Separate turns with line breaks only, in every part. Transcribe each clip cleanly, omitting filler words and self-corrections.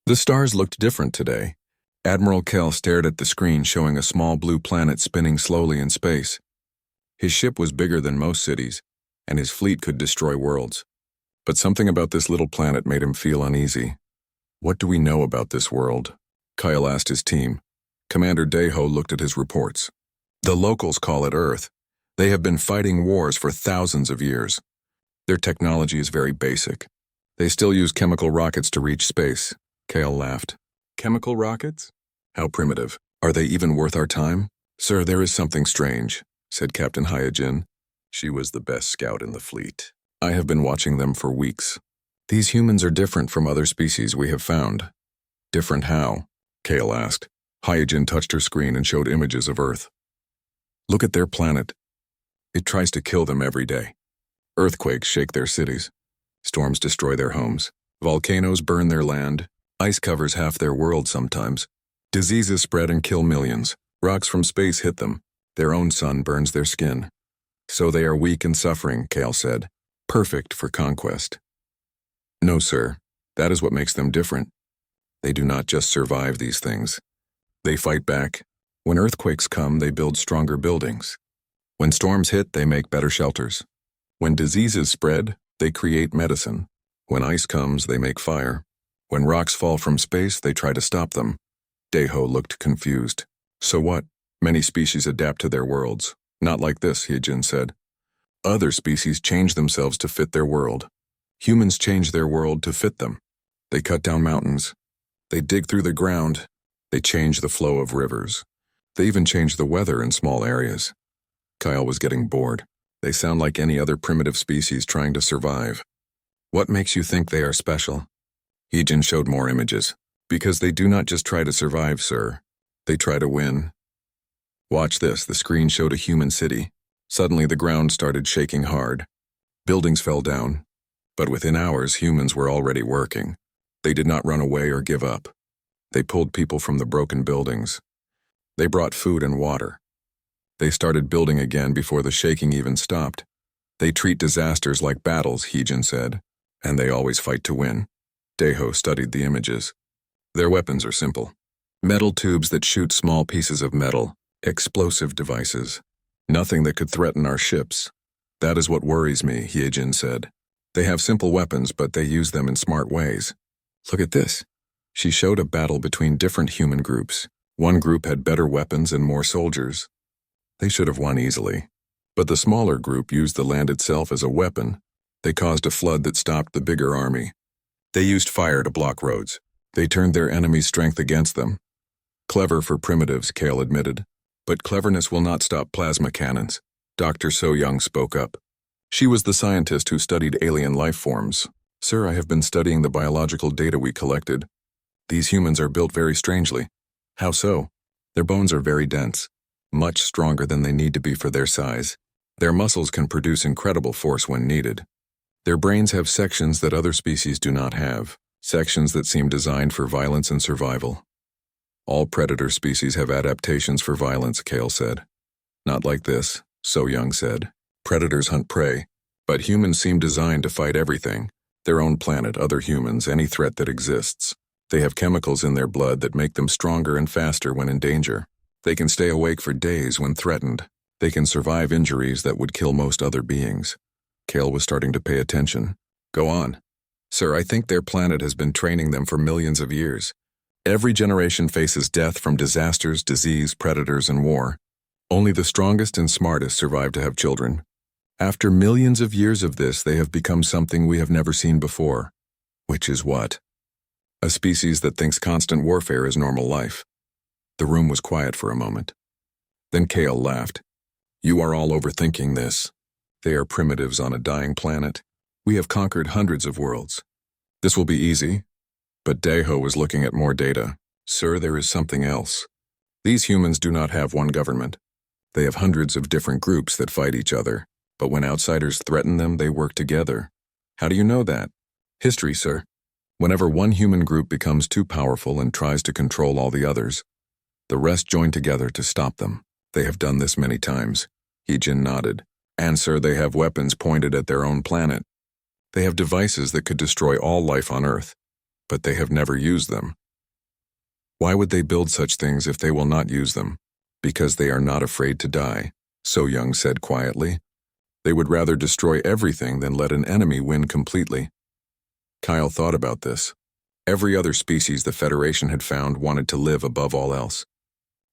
The stars looked different today. Admiral Kell stared at the screen showing a small blue planet spinning slowly in space. His ship was bigger than most cities, and his fleet could destroy worlds. But something about this little planet made him feel uneasy. What do we know about this world? Kyle asked his team. Commander Deho looked at his reports. The locals call it Earth. They have been fighting wars for thousands of years. Their technology is very basic. They still use chemical rockets to reach space. Kale laughed. Chemical rockets? How primitive. Are they even worth our time? Sir, there is something strange, said Captain Hyojin. She was the best scout in the fleet. I have been watching them for weeks. These humans are different from other species we have found. Different how? Kale asked. Hyojin touched her screen and showed images of Earth. Look at their planet. It tries to kill them every day. Earthquakes shake their cities. Storms destroy their homes. Volcanoes burn their land. Ice covers half their world sometimes. Diseases spread and kill millions. Rocks from space hit them. Their own sun burns their skin. So they are weak and suffering, Kale said. Perfect for conquest. No, sir. That is what makes them different. They do not just survive these things. They fight back. When earthquakes come, they build stronger buildings. When storms hit, they make better shelters. When diseases spread, they create medicine. When ice comes, they make fire. When rocks fall from space, they try to stop them. Deho looked confused. So what? Many species adapt to their worlds. Not like this, Hyojin said. Other species change themselves to fit their world. Humans change their world to fit them. They cut down mountains. They dig through the ground. They change the flow of rivers. They even change the weather in small areas. Kyle was getting bored. They sound like any other primitive species trying to survive. What makes you think they are special? Hyojin showed more images. Because they do not just try to survive, sir. They try to win. Watch this. The screen showed a human city. Suddenly the ground started shaking hard. Buildings fell down. But within hours, humans were already working. They did not run away or give up. They pulled people from the broken buildings. They brought food and water. They started building again before the shaking even stopped. They treat disasters like battles, Hyojin said, and they always fight to win. Deho studied the images. Their weapons are simple. Metal tubes that shoot small pieces of metal, explosive devices. Nothing that could threaten our ships. That is what worries me, Hyojin said. They have simple weapons, but they use them in smart ways. Look at this. She showed a battle between different human groups. One group had better weapons and more soldiers. They should have won easily. But the smaller group used the land itself as a weapon. They caused a flood that stopped the bigger army. They used fire to block roads. They turned their enemy's strength against them. Clever for primitives, Kale admitted. But cleverness will not stop plasma cannons. Dr. So-Young spoke up. She was the scientist who studied alien life forms. Sir, I have been studying the biological data we collected. These humans are built very strangely. How so? Their bones are very dense, much stronger than they need to be for their size. Their muscles can produce incredible force when needed. Their brains have sections that other species do not have, sections that seem designed for violence and survival. All predator species have adaptations for violence, Kale said. Not like this, So-Young said. Predators hunt prey, but humans seem designed to fight everything. Their own planet, other humans, any threat that exists. They have chemicals in their blood that make them stronger and faster when in danger. They can stay awake for days when threatened. They can survive injuries that would kill most other beings. Kale was starting to pay attention. Go on. Sir, I think their planet has been training them for millions of years. Every generation faces death from disasters, disease, predators, and war. Only the strongest and smartest survive to have children. After millions of years of this, they have become something we have never seen before. Which is what? A species that thinks constant warfare is normal life. The room was quiet for a moment. Then Kale laughed. You are all overthinking this. They are primitives on a dying planet. We have conquered hundreds of worlds. This will be easy. But Deho was looking at more data. Sir, there is something else. These humans do not have one government. They have hundreds of different groups that fight each other. But when outsiders threaten them, they work together. How do you know that? History, sir. Whenever one human group becomes too powerful and tries to control all the others, the rest join together to stop them. They have done this many times. Hyojin nodded. And, sir, they have weapons pointed at their own planet. They have devices that could destroy all life on Earth. but they have never used them. Why would they build such things if they will not use them? Because they are not afraid to die, So Young said quietly. They would rather destroy everything than let an enemy win completely. Kyle thought about this. Every other species the Federation had found wanted to live above all else.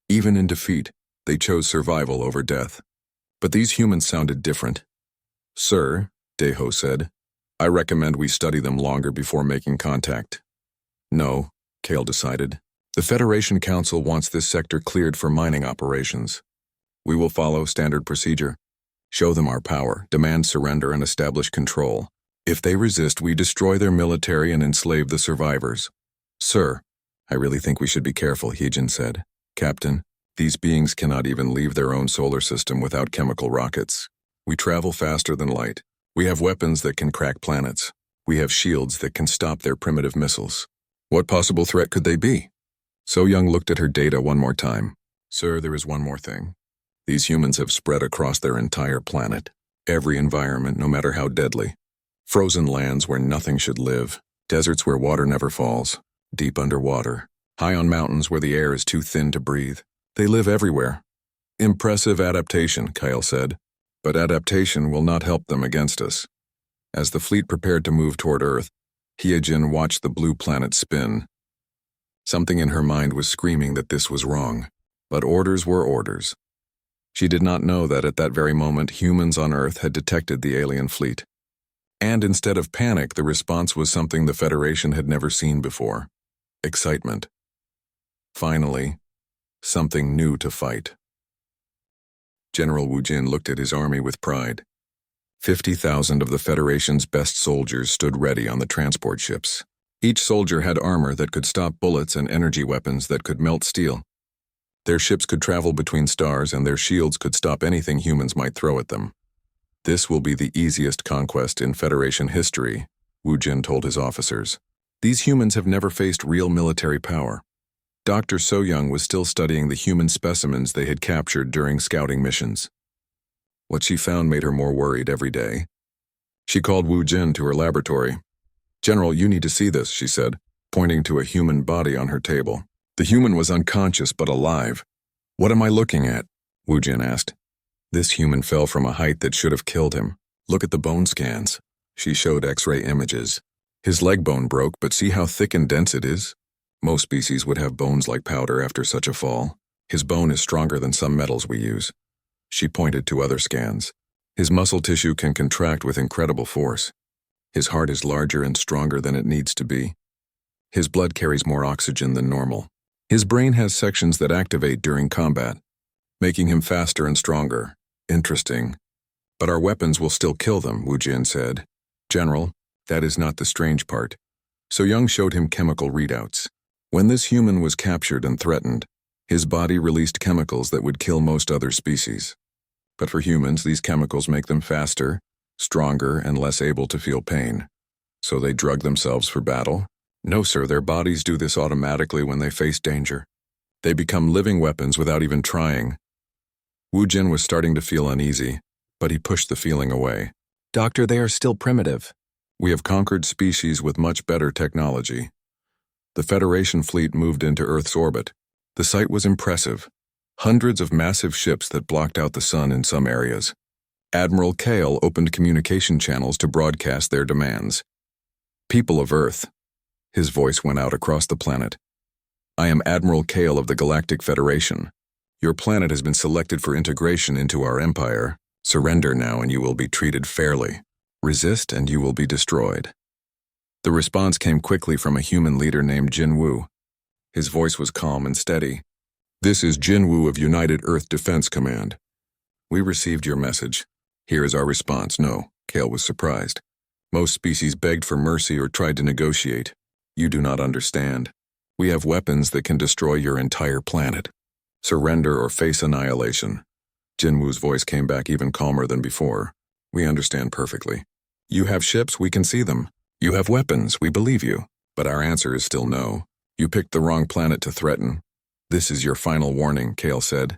Even in defeat, they chose survival over death. But these humans sounded different. Sir, Deho said, I recommend we study them longer before making contact. No, Kale decided. The Federation Council wants this sector cleared for mining operations. We will follow standard procedure. Show them our power, demand surrender, and establish control. If they resist, we destroy their military and enslave the survivors. Sir, I really think we should be careful, Heejin said. Captain, these beings cannot even leave their own solar system without chemical rockets. We travel faster than light. We have weapons that can crack planets. We have shields that can stop their primitive missiles. What possible threat could they be? So Young looked at her data one more time. Sir, there is one more thing. These humans have spread across their entire planet. Every environment, no matter how deadly. Frozen lands where nothing should live. Deserts where water never falls. Deep underwater. High on mountains where the air is too thin to breathe. They live everywhere. Impressive adaptation, Kyle said. But adaptation will not help them against us. As the fleet prepared to move toward Earth, Hyejin watched the blue planet spin. Something in her mind was screaming that this was wrong. But orders were orders. She did not know that at that very moment humans on Earth had detected the alien fleet. And instead of panic, the response was something the Federation had never seen before. Excitement. Finally, something new to fight. General Wu Jin looked at his army with pride. 50,000 of the Federation's best soldiers stood ready on the transport ships. Each soldier had armor that could stop bullets and energy weapons that could melt steel. Their ships could travel between stars and their shields could stop anything humans might throw at them. This will be the easiest conquest in Federation history, Wu Jin told his officers. These humans have never faced real military power. Dr. So Young was still studying the human specimens they had captured during scouting missions. What she found made her more worried every day. She called Wu Jin to her laboratory. General, you need to see this, she said, pointing to a human body on her table. The human was unconscious but alive. What am I looking at? Wu Jin asked. This human fell from a height that should have killed him. Look at the bone scans. She showed X-ray images. His leg bone broke, but see how thick and dense it is? Most species would have bones like powder after such a fall. His bone is stronger than some metals we use. She pointed to other scans. His muscle tissue can contract with incredible force. His heart is larger and stronger than it needs to be. His blood carries more oxygen than normal. His brain has sections that activate during combat, making him faster and stronger. Interesting. But our weapons will still kill them, Wu Jin said. General, that is not the strange part. So Young showed him chemical readouts. When this human was captured and threatened, his body released chemicals that would kill most other species. But for humans, these chemicals make them faster, stronger, and less able to feel pain. So they drug themselves for battle? No, sir, their bodies do this automatically when they face danger. They become living weapons without even trying. Wu Jin was starting to feel uneasy, but he pushed the feeling away. Doctor, they are still primitive. We have conquered species with much better technology. The Federation fleet moved into Earth's orbit. The sight was impressive. Hundreds of massive ships that blocked out the sun in some areas. Admiral Kale opened communication channels to broadcast their demands. People of Earth. His voice went out across the planet. I am Admiral Kale of the Galactic Federation. Your planet has been selected for integration into our empire. Surrender now and you will be treated fairly. Resist and you will be destroyed. The response came quickly from a human leader named Jin Wu. His voice was calm and steady. This is Jin Wu of United Earth Defense Command. We received your message. Here is our response. No, Kale was surprised. Most species begged for mercy or tried to negotiate. You do not understand. We have weapons that can destroy your entire planet. Surrender or face annihilation. Jin Wu's voice came back even calmer than before. We understand perfectly. You have ships, we can see them. You have weapons, we believe you. But our answer is still no. You picked the wrong planet to threaten. This is your final warning, Kale said.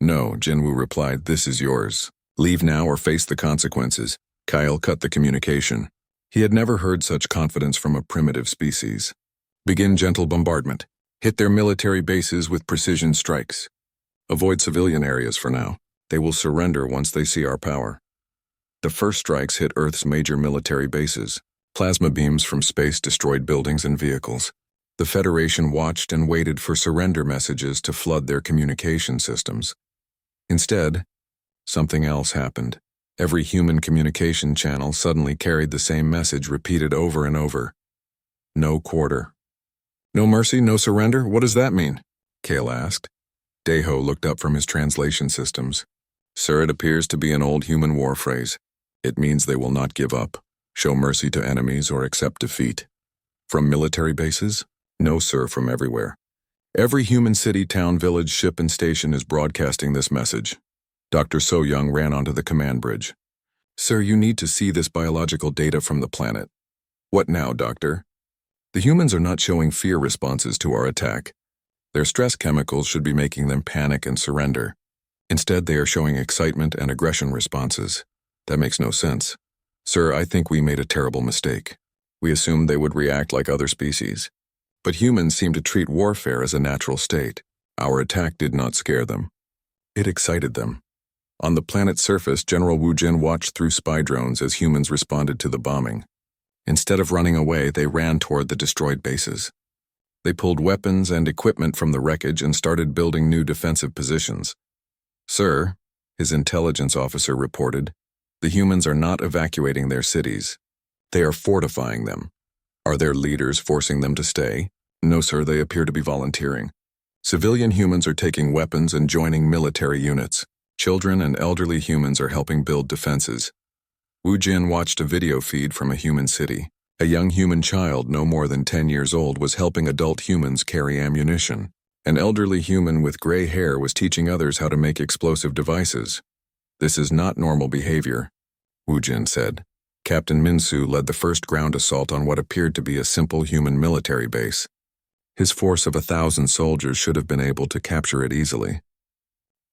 No, Jin Wu replied, this is yours. Leave now or face the consequences. Kyle cut the communication. He had never heard such confidence from a primitive species. Begin gentle bombardment. Hit their military bases with precision strikes. Avoid civilian areas for now. They will surrender once they see our power. The first strikes hit Earth's major military bases. Plasma beams from space destroyed buildings and vehicles. The Federation watched and waited for surrender messages to flood their communication systems. Instead, something else happened. Every human communication channel suddenly carried the same message repeated over and over. No quarter. No mercy, no surrender? What does that mean? Kale asked. Deho looked up from his translation systems. Sir, it appears to be an old human war phrase. It means they will not give up, show mercy to enemies, or accept defeat. From military bases? No, sir, from everywhere. Every human city, town, village, ship, and station is broadcasting this message. Dr. So-Young ran onto the command bridge. Sir, you need to see this biological data from the planet. What now, Doctor? The humans are not showing fear responses to our attack. Their stress chemicals should be making them panic and surrender. Instead, they are showing excitement and aggression responses. That makes no sense. Sir, I think we made a terrible mistake. We assumed they would react like other species. But humans seem to treat warfare as a natural state. Our attack did not scare them. It excited them. On the planet's surface, General Wu Jin watched through spy drones as humans responded to the bombing. Instead of running away, they ran toward the destroyed bases. They pulled weapons and equipment from the wreckage and started building new defensive positions. Sir, his intelligence officer reported, the humans are not evacuating their cities. They are fortifying them. Are their leaders forcing them to stay? No, sir, they appear to be volunteering. Civilian humans are taking weapons and joining military units. Children and elderly humans are helping build defenses. Wu Jin watched a video feed from a human city. A young human child no more than 10 years old was helping adult humans carry ammunition. An elderly human with gray hair was teaching others how to make explosive devices. This is not normal behavior, Wu Jin said. Captain Minsu led the first ground assault on what appeared to be a simple human military base. His force of 1,000 soldiers should have been able to capture it easily.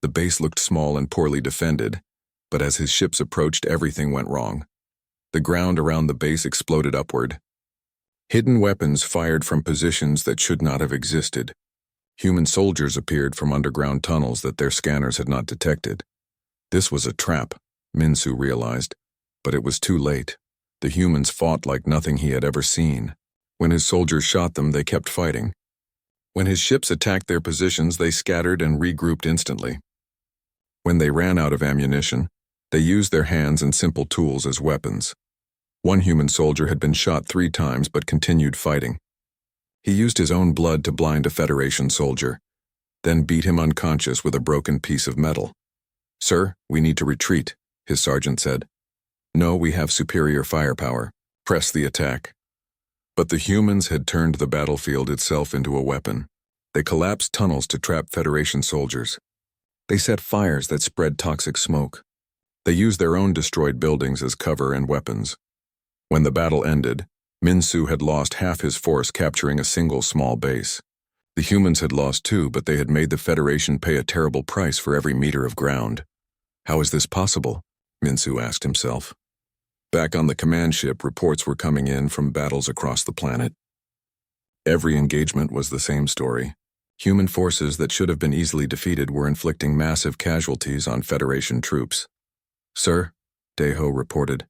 The base looked small and poorly defended, but as his ships approached, everything went wrong. The ground around the base exploded upward. Hidden weapons fired from positions that should not have existed. Human soldiers appeared from underground tunnels that their scanners had not detected. This was a trap, Minsu realized, but it was too late. The humans fought like nothing he had ever seen. When his soldiers shot them, they kept fighting. When his ships attacked their positions, they scattered and regrouped instantly. When they ran out of ammunition, they used their hands and simple tools as weapons. One human soldier had been shot 3 times but continued fighting. He used his own blood to blind a Federation soldier, then beat him unconscious with a broken piece of metal. Sir, we need to retreat, his sergeant said. No, we have superior firepower. Press the attack. But the humans had turned the battlefield itself into a weapon. They collapsed tunnels to trap Federation soldiers. They set fires that spread toxic smoke. They used their own destroyed buildings as cover and weapons. When the battle ended, Minsu had lost half his force capturing a single small base. The humans had lost too, but they had made the Federation pay a terrible price for every meter of ground. How is this possible? Minsu asked himself. Back on the command ship, reports were coming in from battles across the planet. Every engagement was the same story. Human forces that should have been easily defeated were inflicting massive casualties on Federation troops. Sir, Deho reported,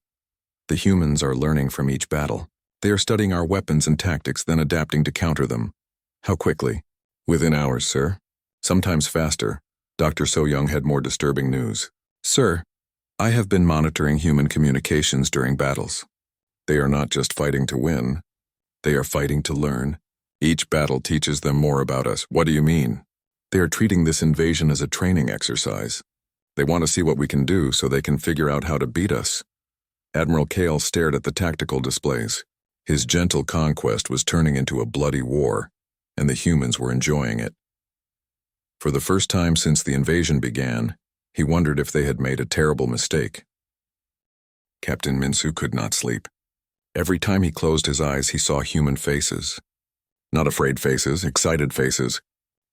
the humans are learning from each battle. They are studying our weapons and tactics, then adapting to counter them. How quickly? Within hours, sir. Sometimes faster. Dr. So-Young had more disturbing news. Sir, I have been monitoring human communications during battles. They are not just fighting to win. They are fighting to learn. Each battle teaches them more about us. What do you mean? They are treating this invasion as a training exercise. They want to see what we can do so they can figure out how to beat us. Admiral Kale stared at the tactical displays. His gentle conquest was turning into a bloody war, and the humans were enjoying it. For the first time since the invasion began, he wondered if they had made a terrible mistake. Captain Minsu could not sleep. Every time he closed his eyes, he saw human faces. Not afraid faces, excited faces.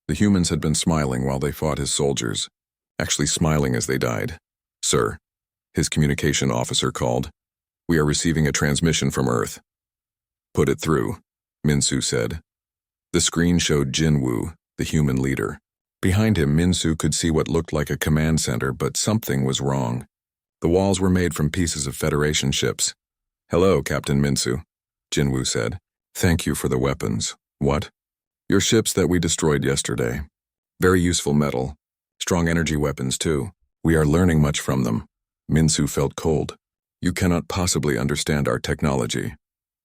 The humans had been smiling while they fought his soldiers, actually smiling as they died. Sir, his communication officer called. We are receiving a transmission from Earth. Put it through, Minsu said. The screen showed Jinwoo, the human leader. Behind him, Minsu could see what looked like a command center, but something was wrong. The walls were made from pieces of Federation ships. "Hello, Captain Minsu," Jinwoo said. "Thank you for the weapons." "What?" "Your ships that we destroyed yesterday. Very useful metal. Strong energy weapons, too. We are learning much from them." Minsu felt cold. "You cannot possibly understand our technology."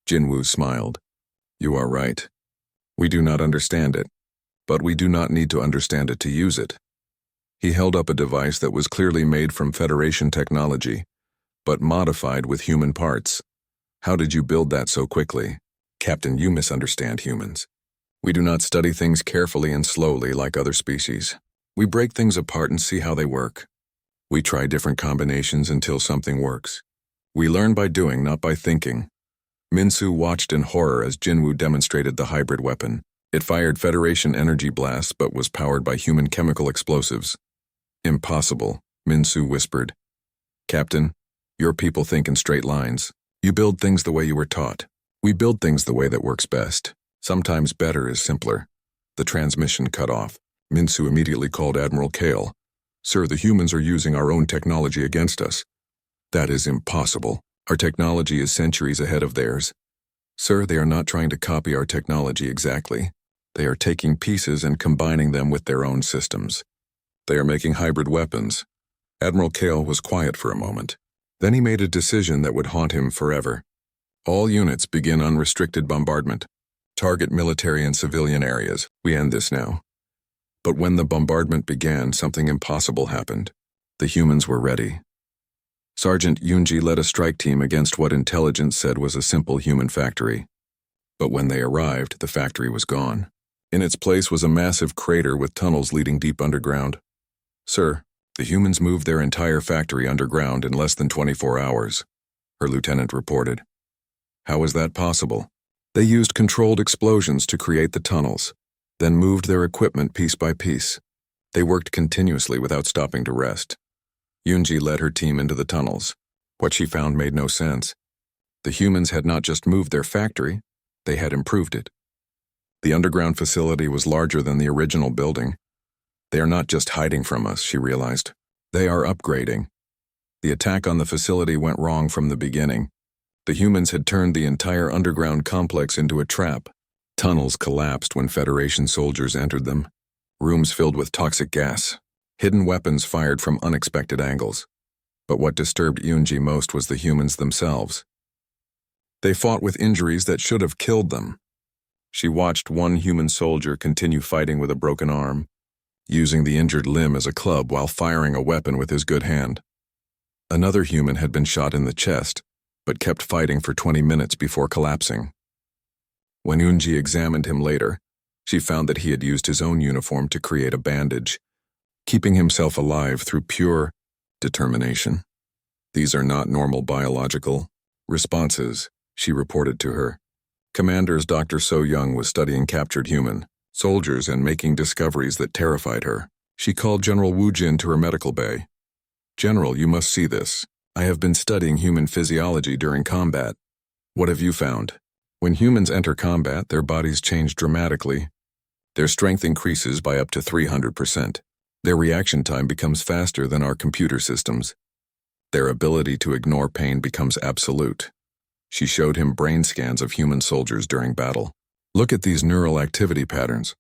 Jinwoo smiled. "You are right. We do not understand it, but we do not need to understand it to use it." He held up a device that was clearly made from Federation technology, but modified with human parts. "How did you build that so quickly?" "Captain, you misunderstand humans. We do not study things carefully and slowly like other species. We break things apart and see how they work. We try different combinations until something works. We learn by doing, not by thinking." Minsu watched in horror as Jinwoo demonstrated the hybrid weapon. It fired Federation energy blasts but was powered by human chemical explosives. "Impossible," Minsu whispered. "Captain, your people think in straight lines. You build things the way you were taught. We build things the way that works best. Sometimes better is simpler." The transmission cut off. Minsu immediately called Admiral Kale. "Sir, the humans are using our own technology against us." "That is impossible. Our technology is centuries ahead of theirs." "Sir, they are not trying to copy our technology exactly. They are taking pieces and combining them with their own systems. They are making hybrid weapons." Admiral Kale was quiet for a moment. Then he made a decision that would haunt him forever. "All units begin unrestricted bombardment. Target military and civilian areas. We end this now." But when the bombardment began, something impossible happened. The humans were ready. Sergeant Yoonji led a strike team against what intelligence said was a simple human factory. But when they arrived, the factory was gone. In its place was a massive crater with tunnels leading deep underground. "Sir, the humans moved their entire factory underground in less than 24 hours, her lieutenant reported. "How is that possible?" "They used controlled explosions to create the tunnels, then moved their equipment piece by piece. They worked continuously without stopping to rest." Yoonji led her team into the tunnels. What she found made no sense. The humans had not just moved their factory, they had improved it. The underground facility was larger than the original building. "They are not just hiding from us," she realized. "They are upgrading." The attack on the facility went wrong from the beginning. The humans had turned the entire underground complex into a trap. Tunnels collapsed when Federation soldiers entered them. Rooms filled with toxic gas. Hidden weapons fired from unexpected angles. But what disturbed Yoonji most was the humans themselves. They fought with injuries that should have killed them. She watched one human soldier continue fighting with a broken arm, using the injured limb as a club while firing a weapon with his good hand. Another human had been shot in the chest, but kept fighting for 20 minutes before collapsing. When Yoonji examined him later, she found that he had used his own uniform to create a bandage, keeping himself alive through pure determination. "These are not normal biological responses," she reported to her. Commander's Dr. So Young was studying captured human soldiers and making discoveries that terrified her. She called General Wu Jin to her medical bay. "General, you must see this. I have been studying human physiology during combat. What have you found? When humans enter combat, their bodies change dramatically. Their strength increases by up to 300%. Their reaction time becomes faster than our computer systems. Their ability to ignore pain becomes absolute." She showed him brain scans of human soldiers during battle. "Look at these neural activity patterns.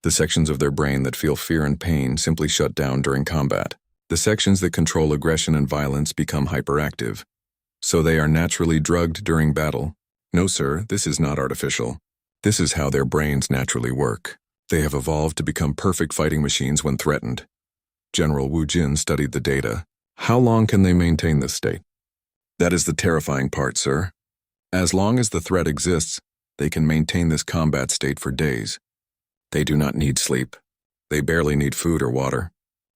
The sections of their brain that feel fear and pain simply shut down during combat. The sections that control aggression and violence become hyperactive. So they are naturally drugged during battle. No, sir, this is not artificial. This is how their brains naturally work. They have evolved to become perfect fighting machines when threatened." General Wu Jin studied the data. "How long can they maintain this state?" "That is the terrifying part, sir. As long as the threat exists, they can maintain this combat state for days. They do not need sleep. They barely need food or water.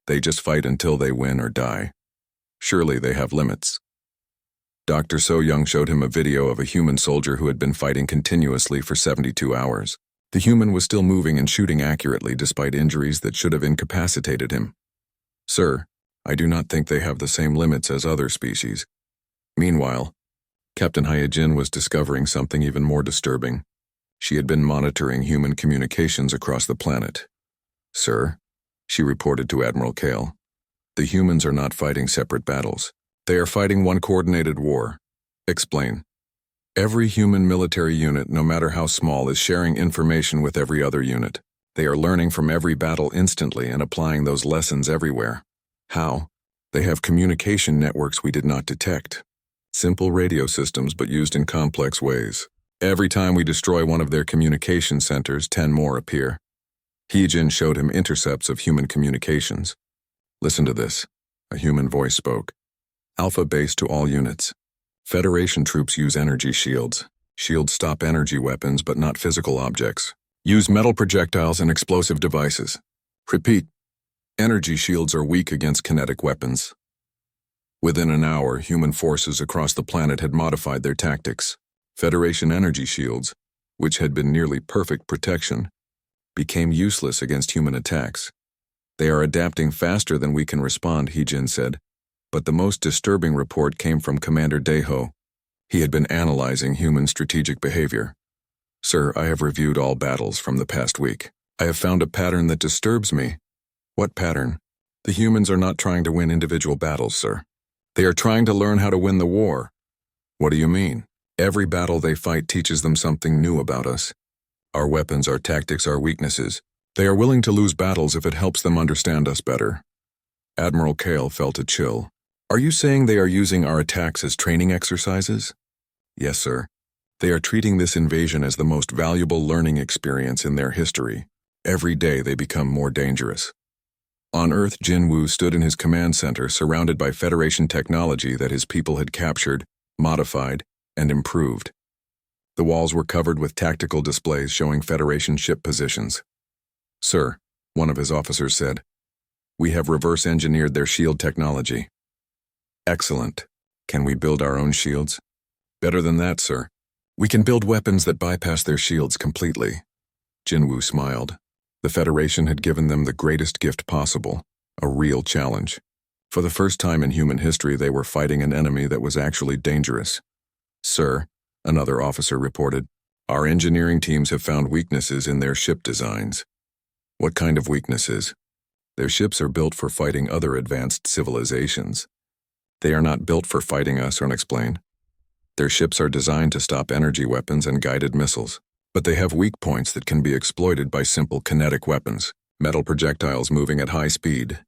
They just fight until they win or die. Surely they have limits." Dr. So Young showed him a video of a human soldier who had been fighting continuously for 72 hours. The human was still moving and shooting accurately despite injuries that should have incapacitated him. "Sir, I do not think they have the same limits as other species." Meanwhile, Captain Hyejin was discovering something even more disturbing. She had been monitoring human communications across the planet. "Sir," she reported to Admiral Kale, "the humans are not fighting separate battles. They are fighting one coordinated war." "Explain." "Every human military unit, no matter how small, is sharing information with every other unit. They are learning from every battle instantly and applying those lessons everywhere." "How?" "They have communication networks we did not detect. Simple radio systems, but used in complex ways. Every time we destroy one of their communication centers, 10 more appear." Heejin showed him intercepts of human communications. "Listen to this," a human voice spoke. "Alpha base to all units. Federation troops use energy shields. Shields stop energy weapons, but not physical objects. Use metal projectiles and explosive devices. Repeat, energy shields are weak against kinetic weapons." Within an hour, human forces across the planet had modified their tactics. Federation energy shields, which had been nearly perfect protection, became useless against human attacks. "They are adapting faster than we can respond," Heejin said. But the most disturbing report came from Commander Daeho. He had been analyzing human strategic behavior. "Sir, I have reviewed all battles from the past week. I have found a pattern that disturbs me." "What pattern?" "The humans are not trying to win individual battles, sir. They are trying to learn how to win the war." "What do you mean?" "Every battle they fight teaches them something new about us. Our weapons, our tactics, our weaknesses. They are willing to lose battles if it helps them understand us better." Admiral Kale felt a chill. "Are you saying they are using our attacks as training exercises?" "Yes, sir. They are treating this invasion as the most valuable learning experience in their history. Every day they become more dangerous." On Earth, Jinwoo stood in his command center surrounded by Federation technology that his people had captured, modified, and improved. The walls were covered with tactical displays showing Federation ship positions. "Sir," one of his officers said, "we have reverse-engineered their shield technology." "Excellent. Can we build our own shields?" "Better than that, sir. We can build weapons that bypass their shields completely." Jinwoo smiled. The Federation had given them the greatest gift possible, a real challenge. For the first time in human history, they were fighting an enemy that was actually dangerous. "Sir," another officer reported, "our engineering teams have found weaknesses in their ship designs." "What kind of weaknesses?" "Their ships are built for fighting other advanced civilizations. They are not built for fighting us," Ern explained. "Their ships are designed to stop energy weapons and guided missiles, but they have weak points that can be exploited by simple kinetic weapons, metal projectiles moving at high speed."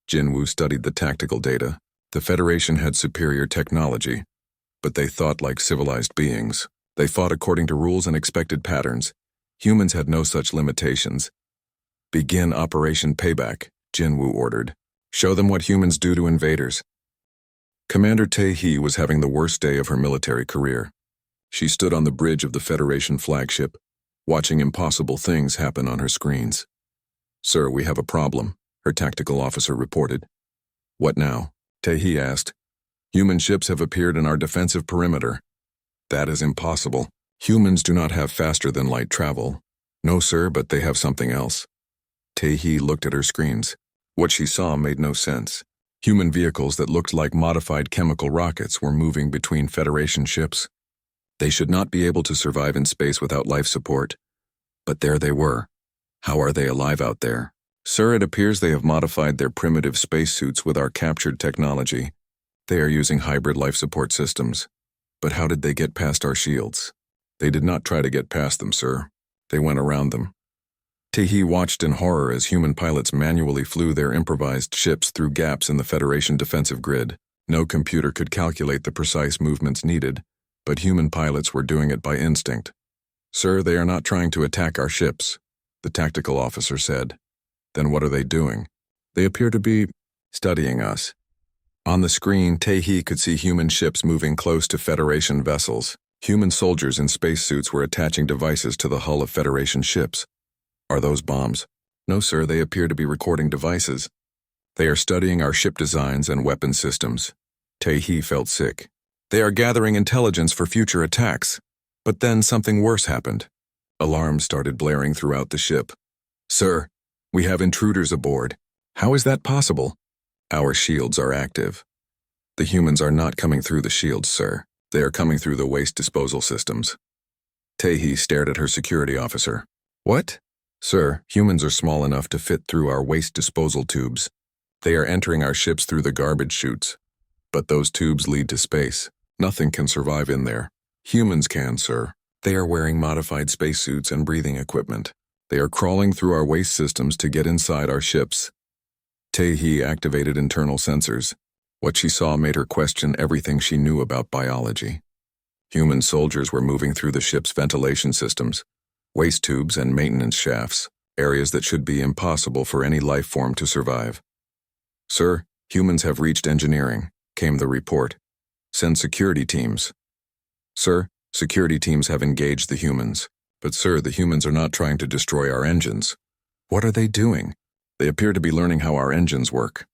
Jinwoo studied the tactical data. The Federation had superior technology, but they thought like civilized beings. They fought according to rules and expected patterns. Humans had no such limitations. "Begin Operation Payback," Jinwoo ordered. "Show them what humans do to invaders." Commander Tae-hee was having the worst day of her military career. She stood on the bridge of the Federation flagship, watching impossible things happen on her screens. "Sir, we have a problem," her tactical officer reported. "What now?" Tae-hee asked. "Human ships have appeared in our defensive perimeter." "That is impossible. Humans do not have faster-than-light travel." "No, sir, but they have something else." Tae-hee looked at her screens. What she saw made no sense. Human vehicles that looked like modified chemical rockets were moving between Federation ships. They should not be able to survive in space without life support. But there they were. How are they alive out there? "Sir, it appears they have modified their primitive spacesuits with our captured technology. They are using hybrid life support systems. But how did they get past our shields?" "They did not try to get past them, sir. They went around them." Tae-hee watched in horror as human pilots manually flew their improvised ships through gaps in the Federation defensive grid. No computer could calculate the precise movements needed, but human pilots were doing it by instinct. "Sir, they are not trying to attack our ships," the tactical officer said. "Then what are they doing?" "They appear to be studying us." On the screen, Tae-hee could see human ships moving close to Federation vessels. Human soldiers in spacesuits were attaching devices to the hull of Federation ships. "Are those bombs?" "No, sir, they appear to be recording devices." "They are studying our ship designs and weapon systems." Tae-hee felt sick. "They are gathering intelligence for future attacks." But then something worse happened. Alarms started blaring throughout the ship. "Sir, we have intruders aboard." "How is that possible?" "Our shields are active." "The humans are not coming through the shields, sir. They are coming through the waste disposal systems." Tehi stared at her security officer. What? Sir, humans are small enough to fit through our waste disposal tubes. They are entering our ships through the garbage chutes. But those tubes lead to space. Nothing can survive in there. Humans can, sir. They are wearing modified spacesuits and breathing equipment. They are crawling through our waste systems to get inside our ships. Tehi activated internal sensors. What she saw made her question everything she knew about biology. Human soldiers were moving through the ship's ventilation systems, waste tubes and maintenance shafts, areas that should be impossible for any life form to survive. Sir, humans have reached engineering, came the report. Send security teams. Sir, security teams have engaged the humans. But sir, the humans are not trying to destroy our engines. What are they doing? They appear to be learning how our engines work.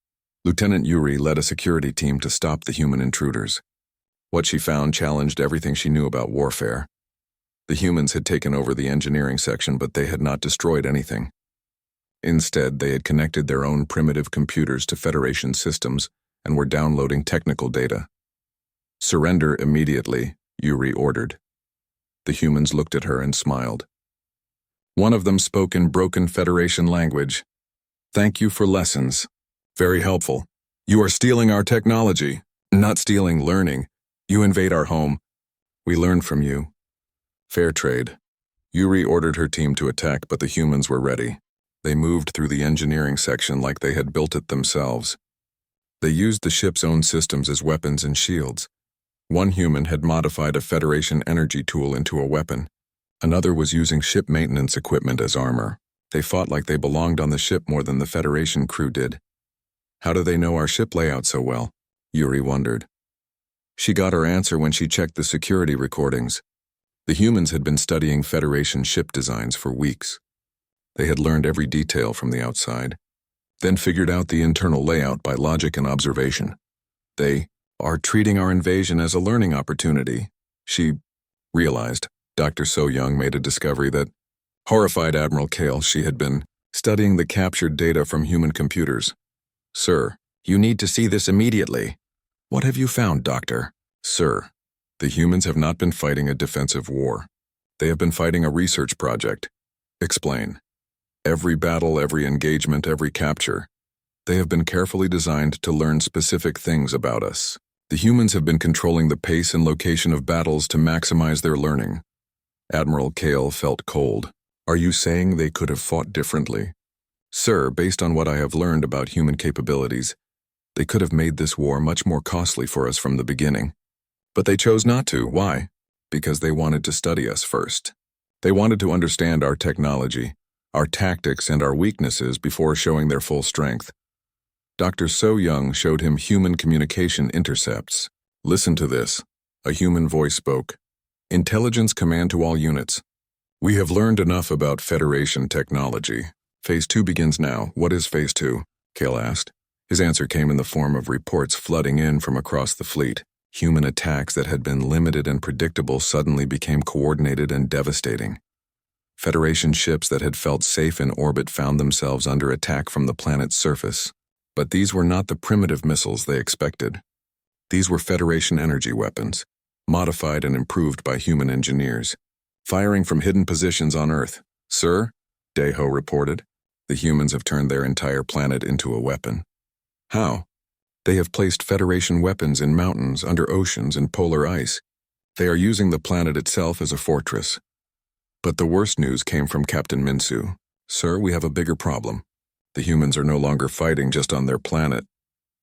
Lieutenant Yuri led a security team to stop the human intruders. What she found challenged everything she knew about warfare. The humans had taken over the engineering section, but they had not destroyed anything. Instead, they had connected their own primitive computers to Federation systems and were downloading technical data. Surrender immediately, Yuri ordered. The humans looked at her and smiled. One of them spoke in broken Federation language. Thank you for lessons. Very helpful. You are stealing our technology. Not stealing, learning. You invade our home. We learn from you. Fair trade. Yuri ordered her team to attack, but the humans were ready. They moved through the engineering section like they had built it themselves. They used the ship's own systems as weapons and shields. One human had modified a Federation energy tool into a weapon. Another was using ship maintenance equipment as armor. They fought like they belonged on the ship more than the Federation crew did. How do they know our ship layout so well? Yuri wondered. She got her answer when she checked the security recordings. The humans had been studying Federation ship designs for weeks. They had learned every detail from the outside, then figured out the internal layout by logic and observation. They are treating our invasion as a learning opportunity. She realized. Dr. So-Young made a discovery that horrified Admiral Kale. She had been studying the captured data from human computers. Sir, you need to see this immediately. What have you found, Doctor? Sir, the humans have not been fighting a defensive war. They have been fighting a research project. Explain. Every battle, every engagement, every capture. They have been carefully designed to learn specific things about us. The humans have been controlling the pace and location of battles to maximize their learning. Admiral Kale felt cold. Are you saying they could have fought differently? Sir, based on what I have learned about human capabilities, they could have made this war much more costly for us from the beginning. But they chose not to. Why? Because they wanted to study us first. They wanted to understand our technology, our tactics, and our weaknesses before showing their full strength. Dr. So-Young showed him human communication intercepts. Listen to this. A human voice spoke. Intelligence command to all units. We have learned enough about Federation technology. Phase 2 begins now. What is Phase 2? Kale asked. His answer came in the form of reports flooding in from across the fleet. Human attacks that had been limited and predictable suddenly became coordinated and devastating. Federation ships that had felt safe in orbit found themselves under attack from the planet's surface. But these were not the primitive missiles they expected. These were Federation energy weapons, modified and improved by human engineers, firing from hidden positions on Earth. Sir, Deho reported, the humans have turned their entire planet into a weapon. How? They have placed Federation weapons in mountains, under oceans, and polar ice. They are using the planet itself as a fortress. But the worst news came from Captain Minsu. Sir, we have a bigger problem. The humans are no longer fighting just on their planet.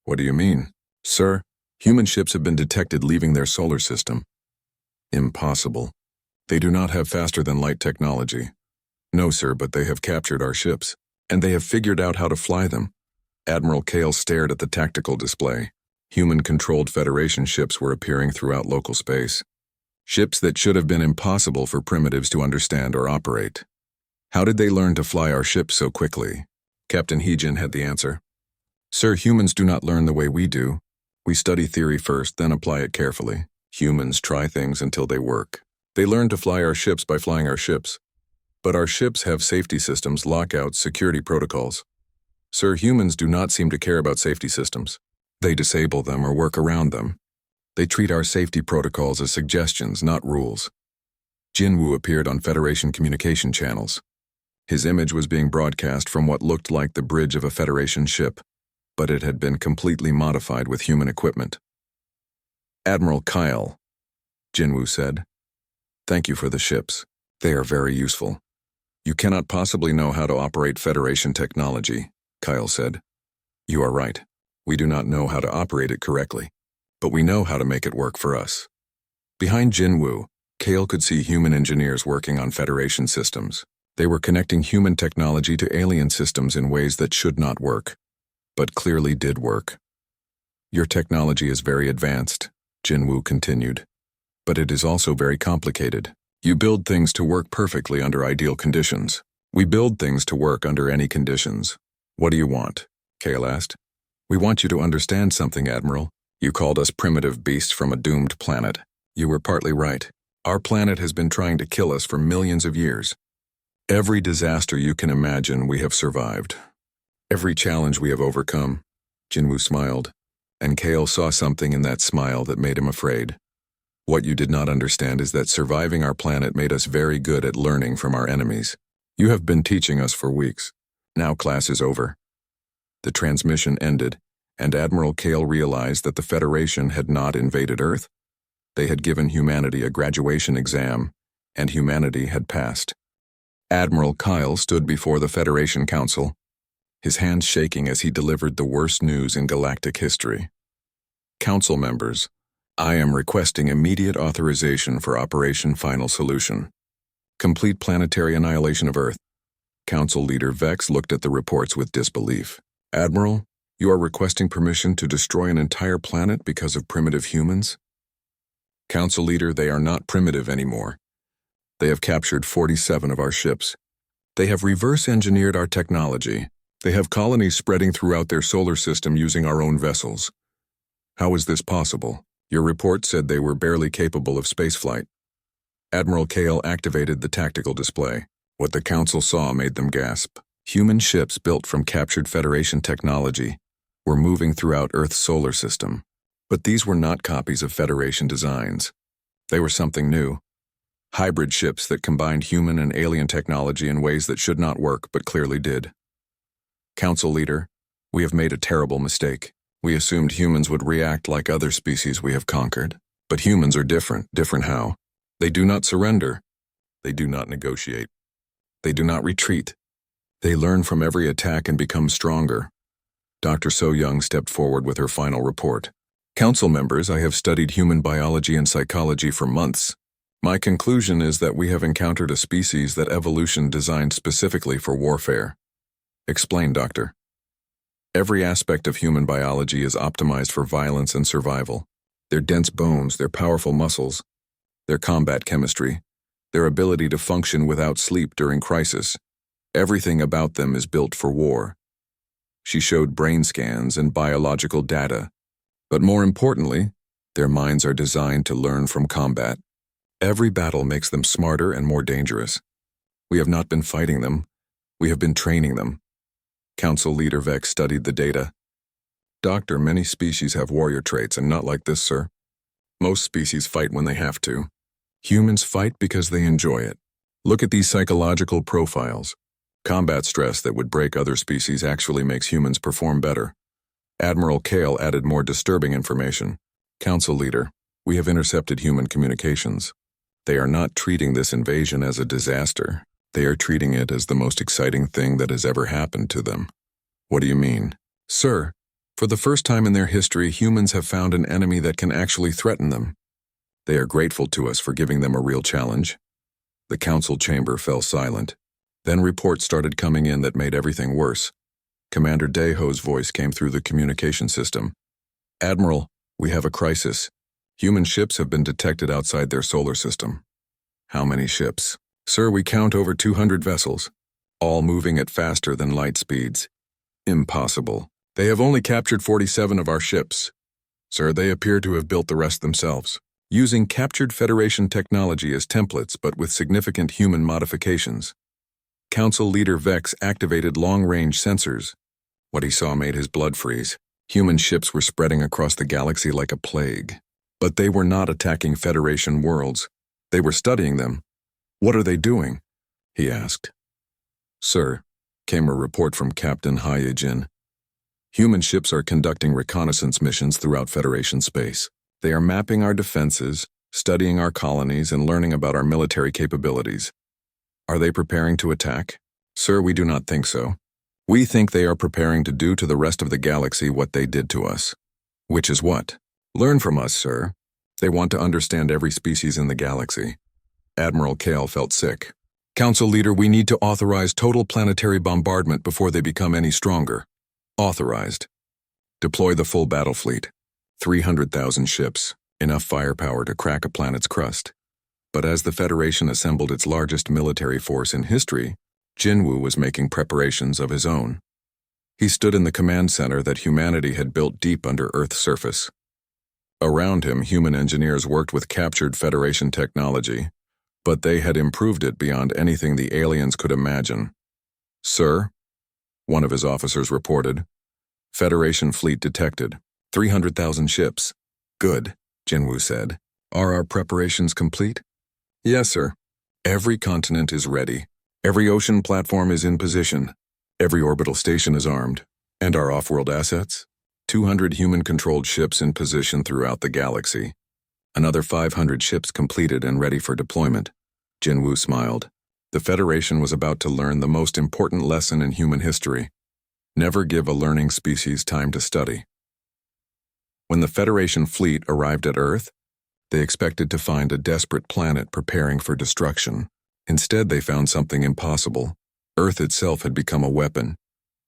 What do you mean? Sir, human ships have been detected leaving their solar system. Impossible. They do not have faster-than-light technology. No, sir, but they have captured our ships, and they have figured out how to fly them. Admiral Kale stared at the tactical display. Human-controlled Federation ships were appearing throughout local space. Ships that should have been impossible for primitives to understand or operate. How did they learn to fly our ships so quickly? Captain Heejin had the answer. Sir, humans do not learn the way we do. We study theory first, then apply it carefully. Humans try things until they work. They learn to fly our ships by flying our ships. But our ships have safety systems, lockouts, security protocols. Sir, humans do not seem to care about safety systems. They disable them or work around them. They treat our safety protocols as suggestions, not rules. Jinwoo appeared on Federation communication channels. His image was being broadcast from what looked like the bridge of a Federation ship, but it had been completely modified with human equipment. "Admiral Kyle," Jinwoo said. "Thank you for the ships. They are very useful." "You cannot possibly know how to operate Federation technology," Kyle said. "You are right. We do not know how to operate it correctly, but we know how to make it work for us." Behind Jinwoo, Kale could see human engineers working on Federation systems. They were connecting human technology to alien systems in ways that should not work, but clearly did work. "Your technology is very advanced," Jinwoo continued, "but it is also very complicated. You build things to work perfectly under ideal conditions. We build things to work under any conditions. What do you want?" Kale asked. "We want you to understand something, Admiral. You called us primitive beasts from a doomed planet. You were partly right. Our planet has been trying to kill us for millions of years. Every disaster you can imagine, we have survived. Every challenge we have overcome." Jinwoo smiled, and Kale saw something in that smile that made him afraid. "What you did not understand is that surviving our planet made us very good at learning from our enemies. You have been teaching us for weeks. Now class is over." The transmission ended, and Admiral Kale realized that the Federation had not invaded Earth. They had given humanity a graduation exam, and humanity had passed. Admiral Kyle stood before the Federation Council, his hands shaking as he delivered the worst news in galactic history. "Council members, I am requesting immediate authorization for Operation Final Solution. Complete planetary annihilation of Earth." Council Leader Vex looked at the reports with disbelief. "Admiral, you are requesting permission to destroy an entire planet because of primitive humans?" "Council Leader, they are not primitive anymore. They have captured 47 of our ships. They have reverse-engineered our technology. They have colonies spreading throughout their solar system using our own vessels. How is this possible? Your report said they were barely capable of spaceflight." Admiral Kale activated the tactical display. What the Council saw made them gasp. Human ships built from captured Federation technology were moving throughout Earth's solar system. But these were not copies of Federation designs. They were something new. Hybrid ships that combined human and alien technology in ways that should not work but clearly did. "Council Leader, we have made a terrible mistake. We assumed humans would react like other species we have conquered. But humans are different. Different how? They do not surrender. They do not negotiate. They do not retreat. They learn from every attack and become stronger." Dr. So Young stepped forward with her final report. "Council members, I have studied human biology and psychology for months. My conclusion is that we have encountered a species that evolution designed specifically for warfare." "Explain, Doctor." "Every aspect of human biology is optimized for violence and survival. Their dense bones, their powerful muscles, their combat chemistry, their ability to function without sleep during crisis. Everything about them is built for war." She showed brain scans and biological data. "But more importantly, their minds are designed to learn from combat. Every battle makes them smarter and more dangerous. We have not been fighting them. We have been training them." Council Leader Vex studied the data. "Doctor, many species have warrior traits and not like this, sir. Most species fight when they have to. Humans fight because they enjoy it. Look at these psychological profiles. Combat stress that would break other species actually makes humans perform better." Admiral Kale added more disturbing information. "Council Leader, we have intercepted human communications. They are not treating this invasion as a disaster. They are treating it as the most exciting thing that has ever happened to them." "What do you mean?" "Sir, for the first time in their history, humans have found an enemy that can actually threaten them. They are grateful to us for giving them a real challenge." The council chamber fell silent. Then reports started coming in that made everything worse. Commander Daeho's voice came through the communication system. "Admiral, we have a crisis. Human ships have been detected outside their solar system." "How many ships?" "Sir, we count over 200 vessels, all moving at faster than light speeds." "Impossible. They have only captured 47 of our ships." "Sir, they appear to have built the rest themselves, using captured Federation technology as templates but with significant human modifications." Council Leader Vex activated long-range sensors. What he saw made his blood freeze. Human ships were spreading across the galaxy like a plague. But they were not attacking Federation worlds. They were studying them, What are they doing? He asked. Sir, came a report from Captain Hyejin. Human ships are conducting reconnaissance missions throughout Federation space. They are mapping our defenses, studying our colonies, and learning about our military capabilities. Are they preparing to attack? Sir, we do not think so. We think they are preparing to do to the rest of the galaxy what they did to us. Which is what? Learn from us, sir. They want to understand every species in the galaxy. Admiral Kale felt sick. Council leader, we need to authorize total planetary bombardment before they become any stronger. Authorized. Deploy the full battle fleet. 300,000 ships, enough firepower to crack a planet's crust. But as the Federation assembled its largest military force in history, Jinwoo was making preparations of his own. He stood in the command center that humanity had built deep under Earth's surface. Around him, human engineers worked with captured Federation technology, but they had improved it beyond anything the aliens could imagine. Sir, one of his officers reported, Federation fleet detected. 300,000 ships. Good, Jinwoo said. Are our preparations complete? Yes, sir. Every continent is ready. Every ocean platform is in position. Every orbital station is armed. And our off-world assets? 200 human-controlled ships in position throughout the galaxy. Another 500 ships completed and ready for deployment. Jinwoo smiled. The Federation was about to learn the most important lesson in human history. Never give a learning species time to study. When the Federation fleet arrived at Earth, they expected to find a desperate planet preparing for destruction. Instead, they found something impossible. Earth itself had become a weapon.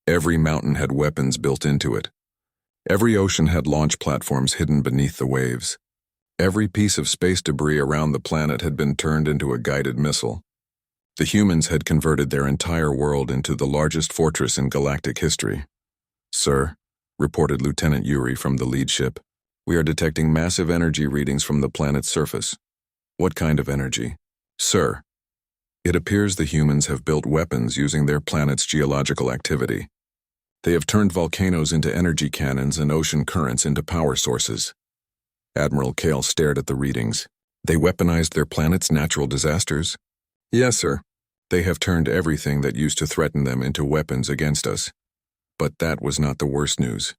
Every mountain had weapons built into it. Every ocean had launch platforms hidden beneath the waves. Every piece of space debris around the planet had been turned into a guided missile. The humans had converted their entire world into the largest fortress in galactic history. Sir, reported Lieutenant Yuri from the lead ship, we are detecting massive energy readings from the planet's surface. What kind of energy? Sir, it appears the humans have built weapons using their planet's geological activity. They have turned volcanoes into energy cannons and ocean currents into power sources. Admiral Kale stared at the readings. They weaponized their planet's natural disasters? Yes, sir. They have turned everything that used to threaten them into weapons against us. But that was not the worst news.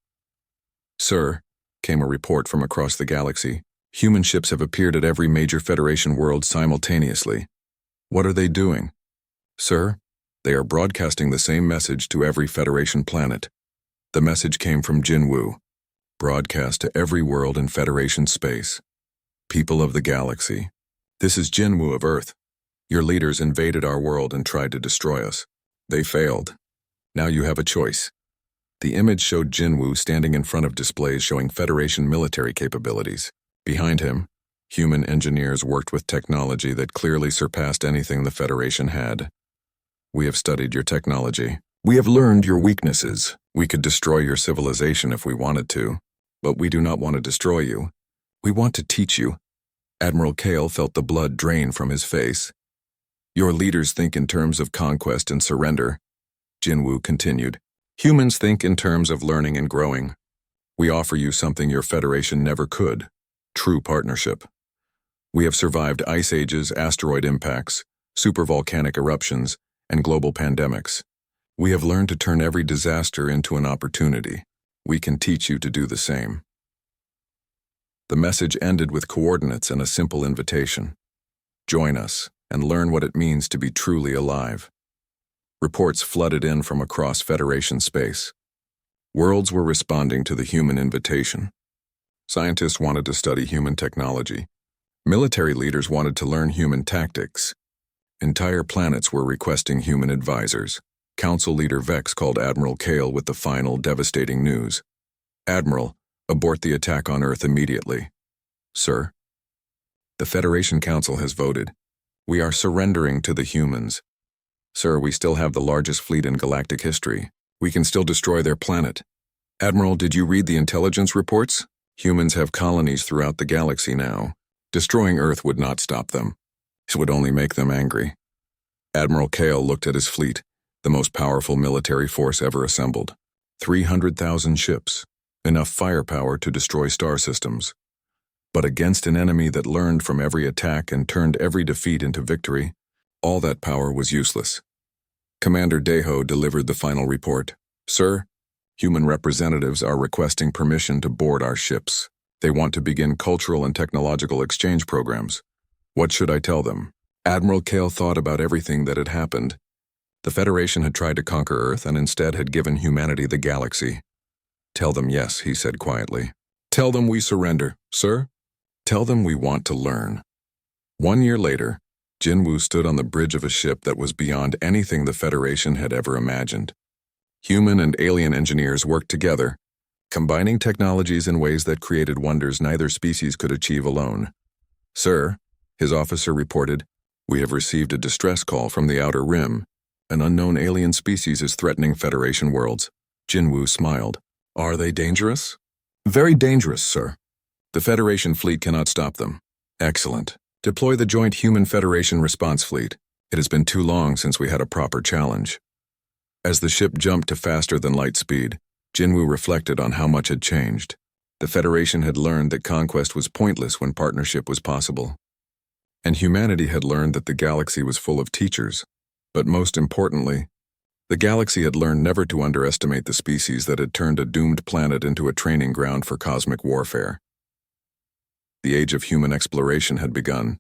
Sir, came a report from across the galaxy, human ships have appeared at every major Federation world simultaneously. What are they doing? Sir, they are broadcasting the same message to every Federation planet. The message came from Jinwoo. Broadcast to every world in Federation space. People of the galaxy, this is Jinwoo of Earth. Your leaders invaded our world and tried to destroy us. They failed. Now you have a choice. The image showed Jinwoo standing in front of displays showing Federation military capabilities. Behind him, human engineers worked with technology that clearly surpassed anything the Federation had. We have studied your technology. We have learned your weaknesses. We could destroy your civilization if we wanted to, but we do not want to destroy you. We want to teach you. Admiral Kale felt the blood drain from his face. Your leaders think in terms of conquest and surrender. Jinwoo continued. Humans think in terms of learning and growing. We offer you something your Federation never could. True partnership. We have survived ice ages, asteroid impacts, supervolcanic eruptions, and global pandemics. We have learned to turn every disaster into an opportunity. We can teach you to do the same. The message ended with coordinates and a simple invitation. Join us and learn what it means to be truly alive. Reports flooded in from across Federation space. Worlds were responding to the human invitation. Scientists wanted to study human technology. Military leaders wanted to learn human tactics. Entire planets were requesting human advisors. Council leader Vex called Admiral Kale with the final devastating news. Admiral, abort the attack on Earth immediately. Sir? The Federation Council has voted. We are surrendering to the humans. Sir, we still have the largest fleet in galactic history. We can still destroy their planet. Admiral, did you read the intelligence reports? Humans have colonies throughout the galaxy now. Destroying Earth would not stop them. It would only make them angry. Admiral Kale looked at his fleet, the most powerful military force ever assembled. 300,000 ships, enough firepower to destroy star systems. But against an enemy that learned from every attack and turned every defeat into victory, All that power was useless. Commander Deho delivered the final report. Sir, human representatives are requesting permission to board our ships. They want to begin cultural and technological exchange programs. What should I tell them? Admiral Kale thought about everything that had happened. The Federation had tried to conquer Earth and instead had given humanity the galaxy. Tell them yes, he said quietly. Tell them we surrender, sir. Tell them we want to learn. 1 year later, Jinwoo stood on the bridge of a ship that was beyond anything the Federation had ever imagined. Human and alien engineers worked together, combining technologies in ways that created wonders neither species could achieve alone. Sir, his officer reported, we have received a distress call from the Outer Rim. An unknown alien species is threatening Federation worlds. Jinwoo smiled. Are they dangerous? Very dangerous, sir. The Federation fleet cannot stop them. Excellent. Deploy the Joint Human Federation Response Fleet. It has been too long since we had a proper challenge. As the ship jumped to faster-than-light speed, Jinwoo reflected on how much had changed. The Federation had learned that conquest was pointless when partnership was possible. And humanity had learned that the galaxy was full of teachers. But most importantly, the galaxy had learned never to underestimate the species that had turned a doomed planet into a training ground for cosmic warfare. The age of human exploration had begun,